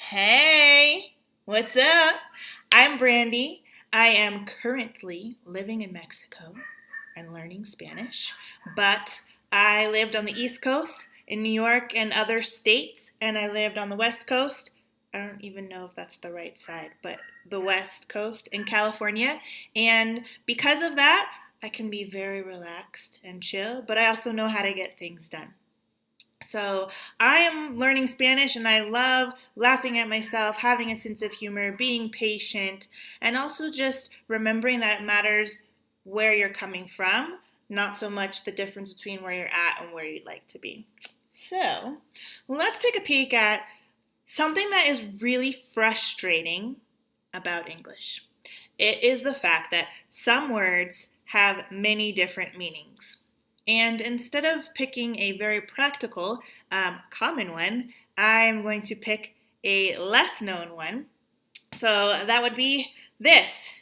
Hey, what's up? I'm Brandy. I am currently living in Mexico and learning Spanish, but I lived on the East Coast in New York and other states, and I lived on the West Coast. I don't even know if that's the right side, but the West Coast in California. And because of that, I can be very relaxed and chill, but I also know how to get things done. So I am learning Spanish and I love laughing at myself, having a sense of humor, being patient, and also just remembering that it matters where you're coming from, not so much the difference between where you're at and where you'd like to be. So let's take a peek at something that is really frustrating about English. It is the fact that some words have many different meanings. And instead of picking a very practical, common one, I'm going to pick a less known one. So that would be this.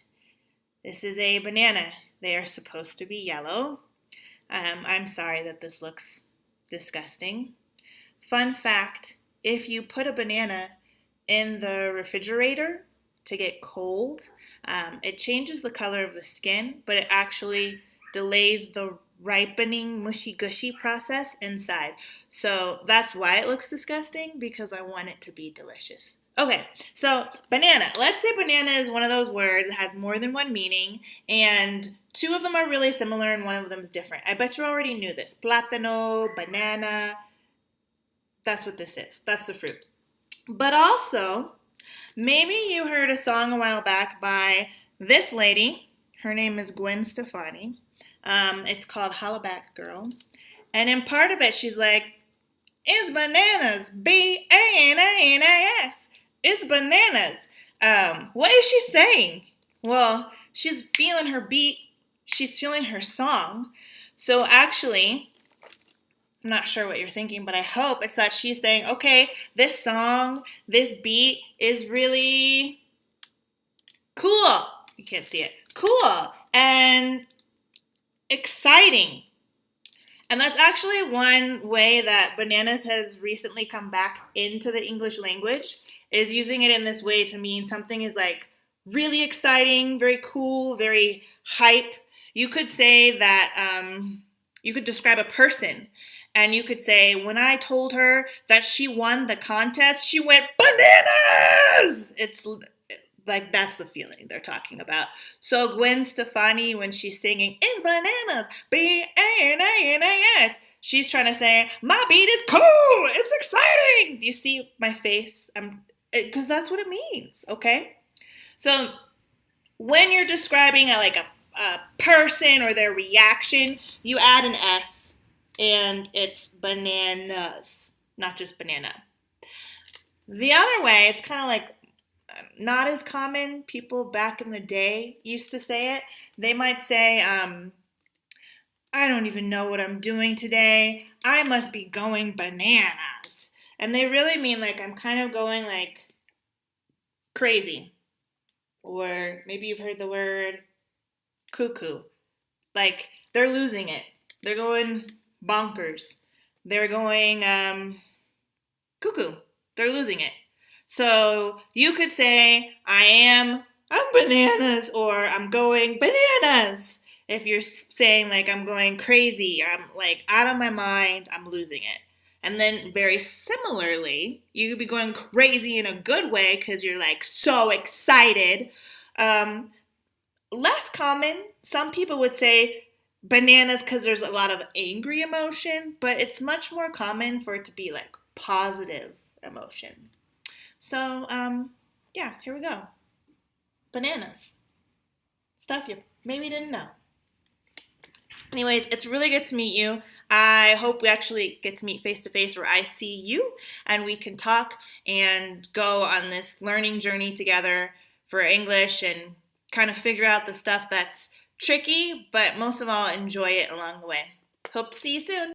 This is a banana. They are supposed to be yellow. I'm sorry that this looks disgusting. Fun fact, if you put a banana in the refrigerator to get cold, it changes the color of the skin, but it actually delays the ripening mushy gushy process inside. So that's why it looks disgusting, because I want it to be delicious. Okay, so banana. Let's say banana is one of those words that has more than one meaning, and two of them are really similar and one of them is different. I bet you already knew this. Plátano, banana. That's what this is. That's the fruit. But also, maybe you heard a song a while back by this lady. Her name is Gwen Stefani. It's called Hollaback Girl. And in part of it, she's like, it's bananas, bananas. It's bananas. What is she saying? Well, she's feeling her beat. She's feeling her song. So actually, I'm not sure what you're thinking, but I hope it's that she's saying, okay, this song, this beat is really cool. You can't see it. Cool. And exciting. And that's actually one way that bananas has recently come back into the English language, is using it in this way to mean something is like really exciting, very cool, very hype. You could say that you could describe a person and you could say, when I told her that she won the contest, she went bananas. It's like, that's the feeling they're talking about. So Gwen Stefani, when she's singing, it's bananas, B-A-N-A-N-A-S, she's trying to say, my beat is cool, it's exciting. Do you see my face? Because that's what it means, okay? So when you're describing a person or their reaction, you add an S, and it's bananas, not just banana. The other way, it's kind of like, not as common. People back in the day used to say it. They might say, I don't even know what I'm doing today. I must be going bananas. And they really mean like I'm kind of going like crazy. Or maybe you've heard the word cuckoo. Like they're losing it. They're going bonkers. They're going cuckoo. They're losing it. So you could say, I'm bananas, or I'm going bananas. If you're saying like I'm going crazy, I'm like out of my mind, I'm losing it. And then very similarly, you could be going crazy in a good way because you're like so excited. Less common, some people would say bananas because there's a lot of angry emotion, but it's much more common for it to be like positive emotion. So, yeah, here we go. Bananas. Stuff you maybe didn't know. Anyways, it's really good to meet you. I hope we actually get to meet face to face where I see you and we can talk and go on this learning journey together for English and kind of figure out the stuff that's tricky, but most of all, enjoy it along the way. Hope to see you soon.